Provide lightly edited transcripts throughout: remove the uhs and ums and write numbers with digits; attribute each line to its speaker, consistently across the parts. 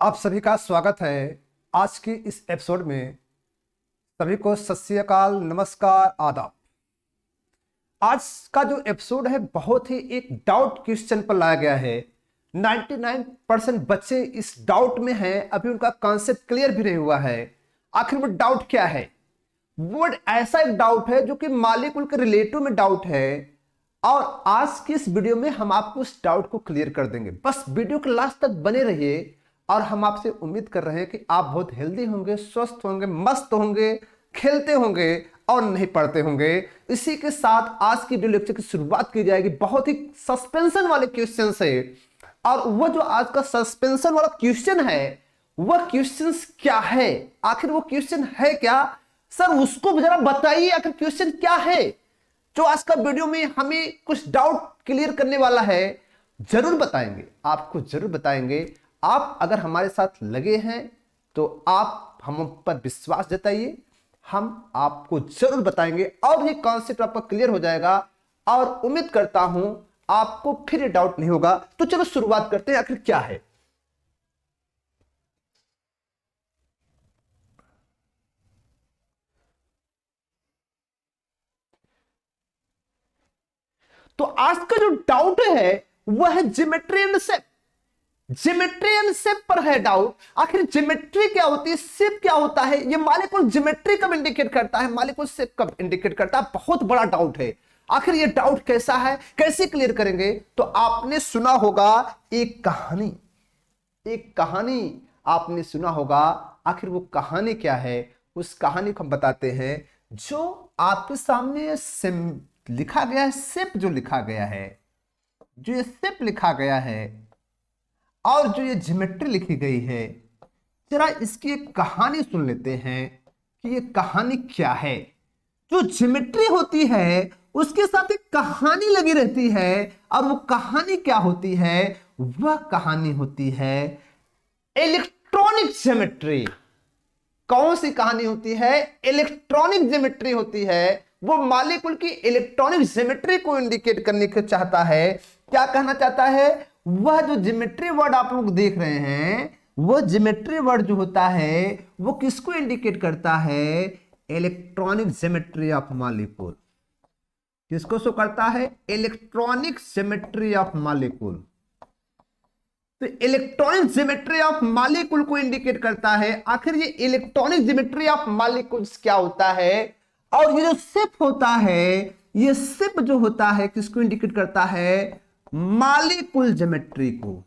Speaker 1: आप सभी का स्वागत है आज की इस एपिसोड में। सभी को सत श्री अकाल, नमस्कार, आदाब। आज का जो एपिसोड है बहुत ही एक डाउट क्वेश्चन पर लाया गया है। 99% बच्चे इस डाउट में हैं, अभी उनका कॉन्सेप्ट क्लियर भी नहीं हुआ है। आखिर वो डाउट क्या है? वो ऐसा एक डाउट है जो कि मालिकुल के रिलेटिव में डाउट है, और आज की इस वीडियो में हम आपको उस डाउट को क्लियर कर देंगे। बस वीडियो के लास्ट तक बने रहिए और हम आपसे उम्मीद कर रहे हैं कि आप बहुत हेल्दी होंगे, स्वस्थ होंगे, मस्त होंगे, खेलते होंगे और नहीं पढ़ते होंगे। इसी के साथ आज की वीडियो लेक्चर की शुरुआत की जाएगी बहुत ही सस्पेंशन वाले क्वेश्चन से। और वो जो आज का सस्पेंशन वाला क्वेश्चन है, वह क्वेश्चन क्या है? आखिर वो क्वेश्चन है क्या? सर उसको जरा बताइए, आखिर क्वेश्चन क्या है जो आज का वीडियो में हमें कुछ डाउट क्लियर करने वाला है। जरूर बताएंगे, आपको जरूर बताएंगे। आप अगर हमारे साथ लगे हैं तो आप हम पर विश्वास जताइए, हम आपको जरूर बताएंगे और ये कॉन्सेप्ट आपका क्लियर हो जाएगा। और उम्मीद करता हूं आपको फिर ये डाउट नहीं होगा। तो चलो शुरुआत करते हैं, आखिर क्या है। तो आज का जो डाउट है वह है geometry and shape. Geometry and shape पर है डाउट। आखिर ज्योमेट्री क्या होती है, शेप क्या होता है, ये मालिक्यूल ज्योमेट्री कब इंडिकेट करता है, मालिक्यूल शेप कब इंडिकेट करता है? बहुत बड़ा डाउट है। आखिर ये डाउट कैसा है, कैसे क्लियर करेंगे? तो आपने सुना होगा एक कहानी, एक कहानी आपने सुना होगा। आखिर वो कहानी क्या है, उस कहानी को हम बताते हैं। जो आपके सामने लिखा गया है, शेप जो लिखा गया है, जो ये शेप लिखा गया है और जो ये ज्योमेट्री लिखी गई है, जरा इसकी एक कहानी सुन लेते हैं कि ये कहानी क्या है। जो ज्योमेट्री होती है उसके साथ एक कहानी लगी रहती है, और वो कहानी क्या होती है? वह कहानी होती है इलेक्ट्रॉनिक ज्योमेट्री। कौन सी कहानी होती है? इलेक्ट्रॉनिक ज्योमेट्री होती है। वो मालिक्यूल की इलेक्ट्रॉनिक ज्योमेट्री को इंडिकेट करने को चाहता है। क्या कहना चाहता है? वह जो ज्योमेट्री वर्ड आप लोग देख रहे हैं, वो ज्योमेट्री वर्ड जो होता है वो किसको इंडिकेट करता है? Electronic geometry of molecule. किसको शो करता है? Electronic geometry of molecule. तो इलेक्ट्रॉनिक ज्योमेट्री ऑफ मालिक्यूल को इंडिकेट करता है। आखिर ये इलेक्ट्रॉनिक ज्योमेट्री ऑफ मालिक्यूल्स क्या होता है? और ये जो शेप होता है, ये शेप जो होता है किसको इंडिकेट करता है? मालिक्यूल ज्योमेट्री को।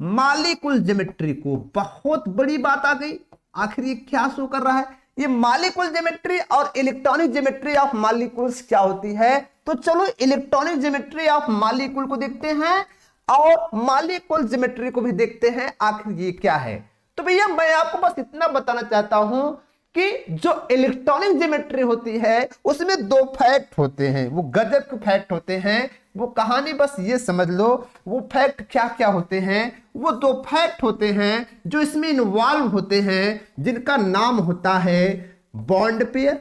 Speaker 1: मालिक्यूल ज्योमेट्री को। बहुत बड़ी बात आ गई। आखिर ये क्या शो कर रहा है? ये मालिक्यूल ज्योमेट्री और इलेक्ट्रॉनिक ज्योमेट्री ऑफ मालिक्यूल्स क्या होती है? तो चलो इलेक्ट्रॉनिक ज्योमेट्री ऑफ मालिक्यूल को देखते हैं और मालिक्यूल ज्योमेट्री को भी देखते हैं, आखिर ये क्या है। तो भैया मैं आपको बस इतना बताना चाहता हूं कि जो इलेक्ट्रॉनिक ज्योमेट्री होती है उसमें दो फैक्ट होते हैं, वो गजब के फैक्ट होते हैं। वो कहानी बस ये समझ लो, वो फैक्ट क्या क्या होते हैं। वो दो फैक्ट होते हैं जो इसमें इन्वॉल्व होते हैं, जिनका नाम होता है बॉन्ड पेयर।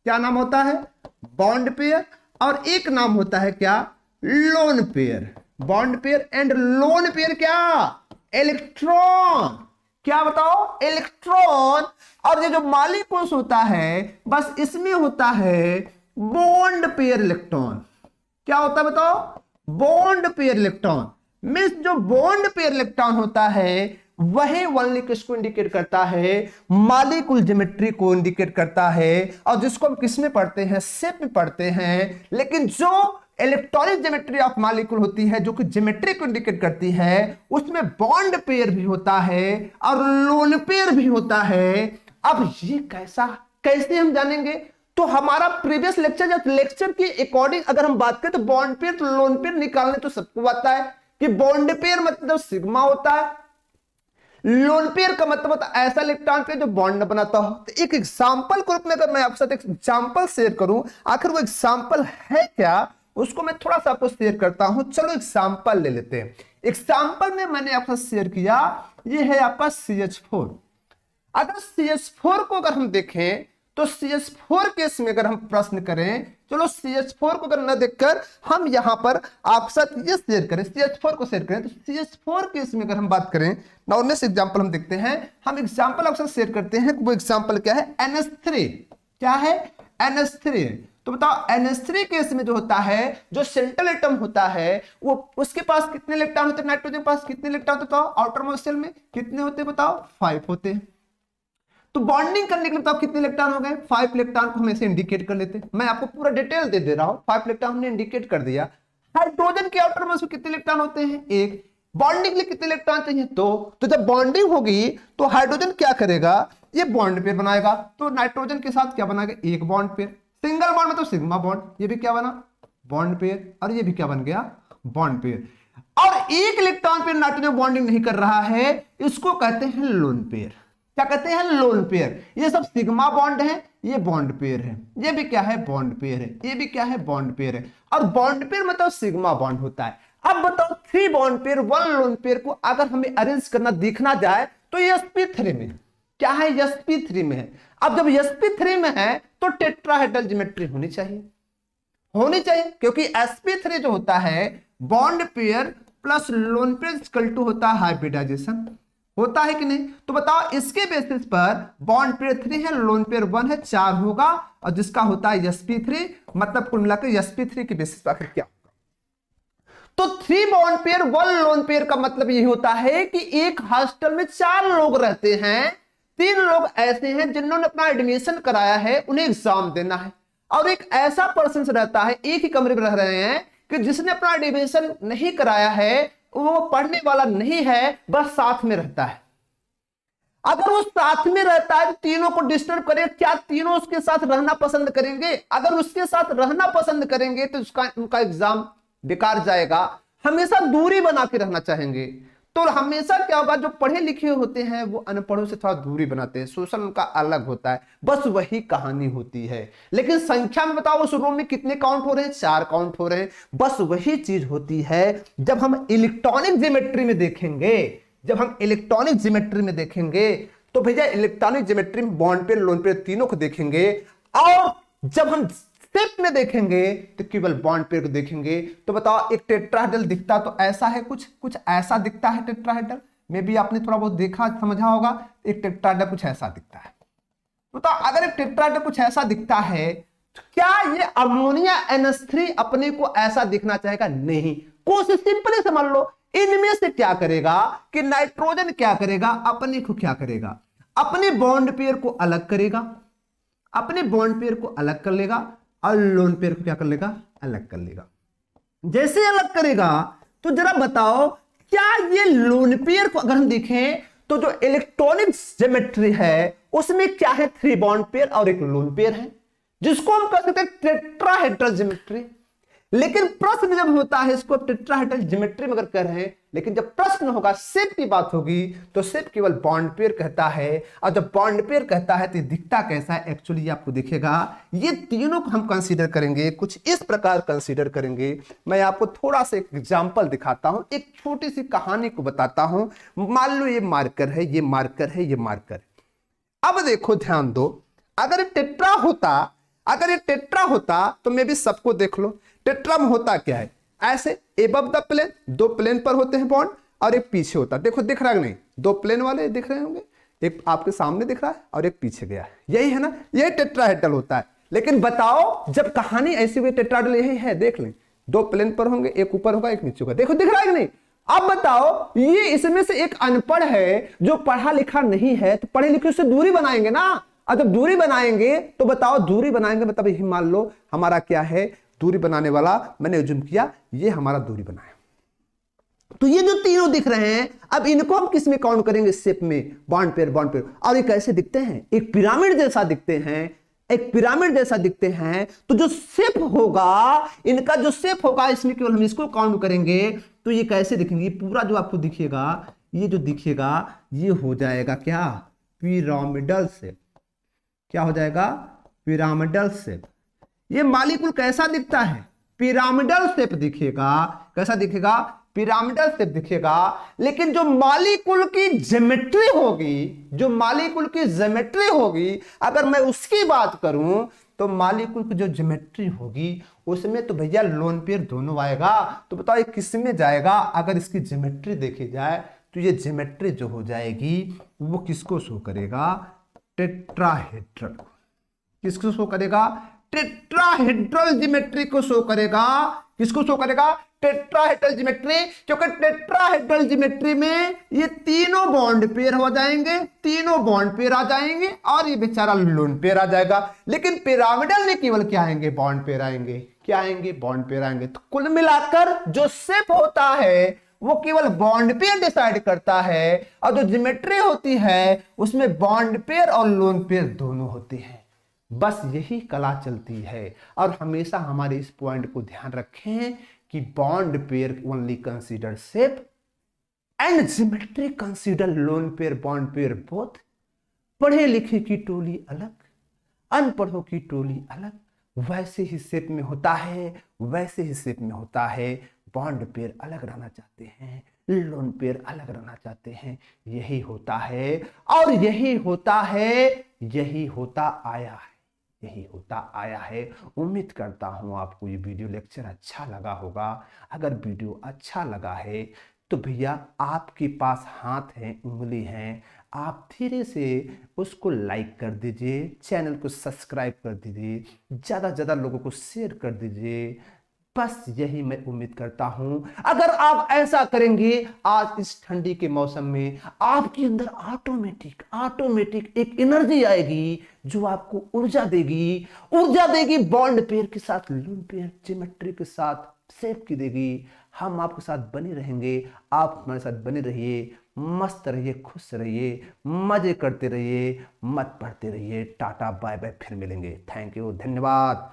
Speaker 1: क्या नाम होता है? Bond pair. और एक नाम होता है क्या? Lone pair. Bond pair and lone pair क्या? इलेक्ट्रॉन। क्या बताओ? इलेक्ट्रॉन। और ये जो मालिक्यूल्स होता है, बस इसमें होता है बॉन्ड पेयर इलेक्ट्रॉन। क्या होता है बताओ? Bond pair electron. मींस जो बॉन्ड पेयर इलेक्ट्रॉन होता है वही ओनली किसको इंडिकेट करता है? मालिक्यूल ज्योमेट्री को इंडिकेट करता है। और जिसको हम किस में पढ़ते हैं? शेप में पढ़ते हैं। लेकिन जो इलेक्ट्रॉनिक ज्योमेट्री ऑफ मालिक्यूल होती है, जो कि ज्योमेट्री को इंडिकेट करती है, उसमें बॉन्ड पेयर भी होता है और लोन पेयर भी होता है। अब ये कैसे हम जानेंगे? तो हमारा प्रीवियस लेक्चर या लेक्चर के अकॉर्डिंग अगर हम बात करें तो बॉन्ड पेयर तो लोन पेयर निकालने तो सबको आता है कि बॉन्ड पेयर मतलब सिग्मा होता है, लोन पेयर का मतलब होता है ऐसा इलेक्ट्रॉन पेयर जो बॉन्ड न बनाता हो। तो एक एग्जांपल के रूप में अगर मैं आपके साथ एक एग्जांपल शेयर करूं, आखिर वो एग्जांपल है क्या, उसको मैं थोड़ा सा आपको शेयर करता हूं। चलो एग्जांपल ले लेते हैं। एग्जांपल में मैंने आपके साथ शेयर किया, ये है आपका CH4। अगर CH4 को अगर हम देखें तो CH4 केस में अगर हम प्रश्न करें, चलो CH4 को अगर न देखकर हम यहां पर आप साथ ये शेयर करें, CH4 को शेयर करें, तो CH4 केस में अगर हम बात करें, नाउ नेक्स्ट एग्जांपल हम देखते हैं। हम एग्जांपल आपसे शेयर करते हैं, वो एग्जांपल क्या है, NH3। क्या है, NH3। तो बताओ NH3 केस में जो होता है, जो सेंट्रल एटम होता है, वो उसके पास कितने इलेक्ट्रॉन होते हैं, नाइट्रोजन के पास कितने इलेक्ट्रॉन होते हैं, बताओ आउटर मोस्ट शेल में कितने होते हैं, बताओ 5 होते हैं। तो बॉन्डिंग करने के लिए बताओ कितने इलेक्ट्रॉन हो गए, 5 इलेक्ट्रॉन को हम ऐसे इंडिकेट कर लेते हैं। मैं आपको पूरा डिटेल दे रहा हूं, 5 इलेक्ट्रॉन हमने इंडिकेट कर दिया। हाइड्रोजन के आउटर मोस्ट में कितने इलेक्ट्रॉन होते हैं, 1। बॉन्डिंग के लिए कितने इलेक्ट्रॉन चाहिए, 2। तो जब बॉन्डिंग होगी तो हाइड्रोजन क्या करेगा, ये बॉन्ड पेयर बनाएगा, तो नाइट्रोजन के साथ क्या बनाएगा, एक बॉन्ड पेयर। सिंगल बॉन्ड में तो सिग्मा बॉन्ड, ये भी क्या बना, बॉन्ड पेयर, और ये भी क्या बन गया, बॉन्ड पेयर। और एक इलेक्ट्रॉन पेयर नाइट्रोजन बॉन्डिंग नहीं कर रहा है, इसको कहते हैं लोन पेयर। क्या कहते हैं, लोन पेयर। ये सब सिग्मा बॉन्ड है, ये बॉन्ड पेयर है, ये भी क्या है, बॉन्ड पेयर है, ये भी क्या है, बॉन्ड पेयर है। और बॉन्ड पेयर मतलब सिग्मा बॉन्ड होता है। अब बताओ 3 बॉन्ड पेयर 1 लोन पेयर को अगर हमें अरेंज करना देखना जाए तो sp3 में क्या है, sp3 में है। अब जब sp3 में है तो टेट्राहेड्रल ज्योमेट्री होनी चाहिए, क्योंकि sp3 जो होता है bond pair plus lone pair equal to होता है हाइब्रिडाइजेशन, होता है कि नहीं। तो बताओ इसके बेसिस पर बॉन्ड पेयर 3 है, लोन पेयर 1 है, 4 होगा, और जिसका होता है sp3, मतलब कुल मिलाकर sp3 के बेसिस पर आखिर क्या होगा। तो 3 बॉन्ड पेयर 1 लोन पेयर का मतलब यही होता है कि एक हॉस्टल में 4 लोग रहते हैं, 3 लोग ऐसे हैं जिन्होंने अपना एडमिशन कराया है, उन्हें एग्जाम देना है, और एक ऐसा पर्सन रहता है, एक ही कमरे में रह रहे हैं, कि जिसने अपना एडमिशन नहीं कराया है, वो पढ़ने वाला नहीं है, बस साथ में रहता है। अगर वो साथ में रहता है तो तीनों को डिस्टर्ब करे, क्या तीनों उसके साथ रहना पसंद करेंगे? अगर उसके साथ रहना पसंद करेंगे तो उनका एग्जाम बेकार जाएगा। हमेशा दूरी बना के रहना चाहेंगे, तो हमेशा क्या होगा, जो पढ़े लिखे होते हैं वो अनपढ़ों से थोड़ा दूरी बनाते हैं, सोशल उनका अलग होता है, बस वही कहानी होती है। लेकिन संख्या में बताओ उस रूम में कितने काउंट हो रहे हैं, 4 काउंट हो रहे हैं। बस वही चीज होती है जब हम इलेक्ट्रॉनिक ज्योमेट्री में देखेंगे, तो भैया इलेक्ट्रॉनिक ज्योमेट्री में बॉन्ड पेयर लोन पेयर तीनों को देखेंगे, और जब हम शेप में देखेंगे तो केवल बॉन्ड पेयर को देखेंगे। तो बताओ एक टेट्राहेड्रल दिखता तो ऐसा है, कुछ ऐसा दिखता है टेट्राहेड्रल में भी, आपने थोड़ा बहुत देखा समझा होगा, एक टेट्राहेड्रल कुछ ऐसा दिखता है। बताओ अगर एक टेट्राहेड्रल कुछ ऐसा दिखता है तो क्या ये अमोनिया NH3 अपने को ऐसा दिखना चाहेगा? नहीं। कोशिश सिंपली समझ लो, इनमें से क्या करेगा कि नाइट्रोजन क्या करेगा, अपने को क्या करेगा, अपने बॉन्ड पेयर को अलग करेगा, अपने बॉन्ड पेयर को अलग कर लेगा, और लोन पेयर को क्या कर लेगा, अलग कर लेगा। जैसे अलग करेगा तो जरा बताओ, क्या ये लोन पेयर को अगर हम देखें तो जो इलेक्ट्रॉनिक ज्योमेट्री है उसमें क्या है, 3 बॉन्ड पेयर और एक लोन पेयर है, जिसको हम कह सकते हैं टेट्राहेड्रल ज्योमेट्री। लेकिन प्रश्न जब होता है, इसको टेट्राहेड्रल ज्योमेट्री में अगर कर रहे हैं, लेकिन जब प्रश्न होगा शेप की बात होगी तो शेप केवल बॉन्ड पेयर कहता है, और जब बॉन्ड पेयर कहता है तो दिखता कैसा है, एक्चुअली आपको दिखेगा। ये तीनों को हम कंसीडर करेंगे, कुछ इस प्रकार कंसीडर करेंगे। मैं आपको थोड़ा सा एक एग्जांपल दिखाता हूं, एक छोटी सी कहानी को बताता हूं। मान लो ये मार्कर है, ये मार्कर है, ये मार्कर। अब देखो ध्यान दो, अगर ये टेट्रा होता तो मैं भी सबको देख लो। टेट्रा में होता क्या है, ऐसे एबव द प्लेन, 2 प्लेन पर होते हैं बॉन्ड, और एक पीछे होता है। देखो दिख रहा है नहीं, 2 प्लेन वाले दिख रहे होंगे, एक आपके सामने दिख रहा है और एक पीछे गया है, यही है ना, यही टेट्राहेड्रल होता है। लेकिन बताओ जब कहानी ऐसी हुई, टेट्राहेड्रल यही है, देख लें, 2 प्लेन पर होंगे, एक ऊपर होगा एक नीचे होगा, देखो दिख रहा है कि नहीं। अब बताओ ये इसमें से एक अनपढ़ है जो पढ़ा लिखा नहीं है, तो पढ़े लिखे से दूरी बनाएंगे ना। और जब दूरी बनाएंगे तो बताओ, दूरी बनाएंगे मतलब यही मान लो हमारा क्या है, दूरी बनाने वाला मैंने एज्यूम किया ये हमारा दूरी बनाया। तो ये जो तीनों दिख रहे हैं, अब इनको हम किस में काउंट करेंगे, शेप में, बॉन्ड पेयर। और ये कैसे दिखते हैं, एक पिरामिड जैसा दिखते हैं। तो जो शेप होगा, इनका जो शेप होगा, इसमें केवल हम इसको काउंट करेंगे, तो ये कैसे दिखेंगे, पूरा जो आपको दिखेगा, ये जो दिखेगा ये हो जाएगा क्या, पिरामिडल शेप। क्या हो जाएगा, पिरामिडल शेप। ये मॉलिक्यूल कैसा दिखता है, पिरामिडल शेप दिखेगा। कैसा दिखेगा, पिरामिडल शेप दिखेगा, लेकिन जो मॉलिक्यूल की ज्योमेट्री होगी, जो मॉलिक्यूल की ज्योमेट्री होगी, अगर मैं उसकी बात करूं तो मॉलिक्यूल की जो ज्योमेट्री होगी उसमें तो भैया लोन पेयर दोनों आएगा। तो बताओ ये किस में जाएगा? अगर इसकी ज्योमेट्री देखी जाए तो ये ज्योमेट्री जो हो जाएगी वो किसको शो करेगा? टेट्राहेड्रल। किसको शो करेगा? टेट्राहेड्रल ज्योमेट्री को शो करेगा। किसको शो करेगा? Tetrahedral geometry. क्योंकि टेट्राहेड्रल ज्योमेट्री में ये तीनों बॉन्ड पेयर हो जाएंगे, तीनों बॉन्ड पेयर आ जाएंगे और ये बेचारा लोन पेयर आ जाएगा। लेकिन पिरामिडल में केवल क्या आएंगे? बॉन्ड पेयर आएंगे। क्या आएंगे? बॉन्ड पेयर आएंगे। तो कुल मिलाकर जो शेप होता है वो केवल बॉन्ड पेयर डिसाइड करता है, और जो ज्योमेट्री होती है उसमें बॉन्ड पेयर और लोन पेयर दोनों होते हैं। बस यही कला चलती है। और हमेशा हमारे इस पॉइंट को ध्यान रखें कि bond pair only consider shape and geometry consider lone pair bond pair both. पढ़े लिखे की टोली अलग, अनपढ़ों की टोली अलग। वैसे ही शेप में होता है, वैसे ही शेप में होता है। बॉन्ड पेयर अलग रहना चाहते हैं, लोन पेयर अलग रहना चाहते हैं। यही होता है और यही होता है, यही होता आया है, यही होता आया है। उम्मीद करता हूं आपको ये वीडियो लेक्चर अच्छा लगा होगा। अगर वीडियो अच्छा लगा है तो भैया आपके पास हाथ है, उंगली है, आप धीरे से उसको लाइक कर दीजिए, चैनल को सब्सक्राइब कर दीजिए, ज़्यादा से ज़्यादा लोगों को शेयर कर दीजिए। बस यही मैं उम्मीद करता हूं। अगर आप ऐसा करेंगे आज इस ठंडी के मौसम में आपके अंदर ऑटोमेटिक एक एनर्जी आएगी जो आपको ऊर्जा देगी बॉन्ड पेयर के साथ, लोन पेयर ज्योमेट्री के साथ, शेप की देगी। हम आपके साथ बने रहेंगे, आप हमारे साथ बने रहिए, मस्त रहिए, खुश रहिए, मजे करते रहिए, मत पढ़ते रहिए। टाटा बाय बाय, फिर मिलेंगे। थैंक यू, धन्यवाद।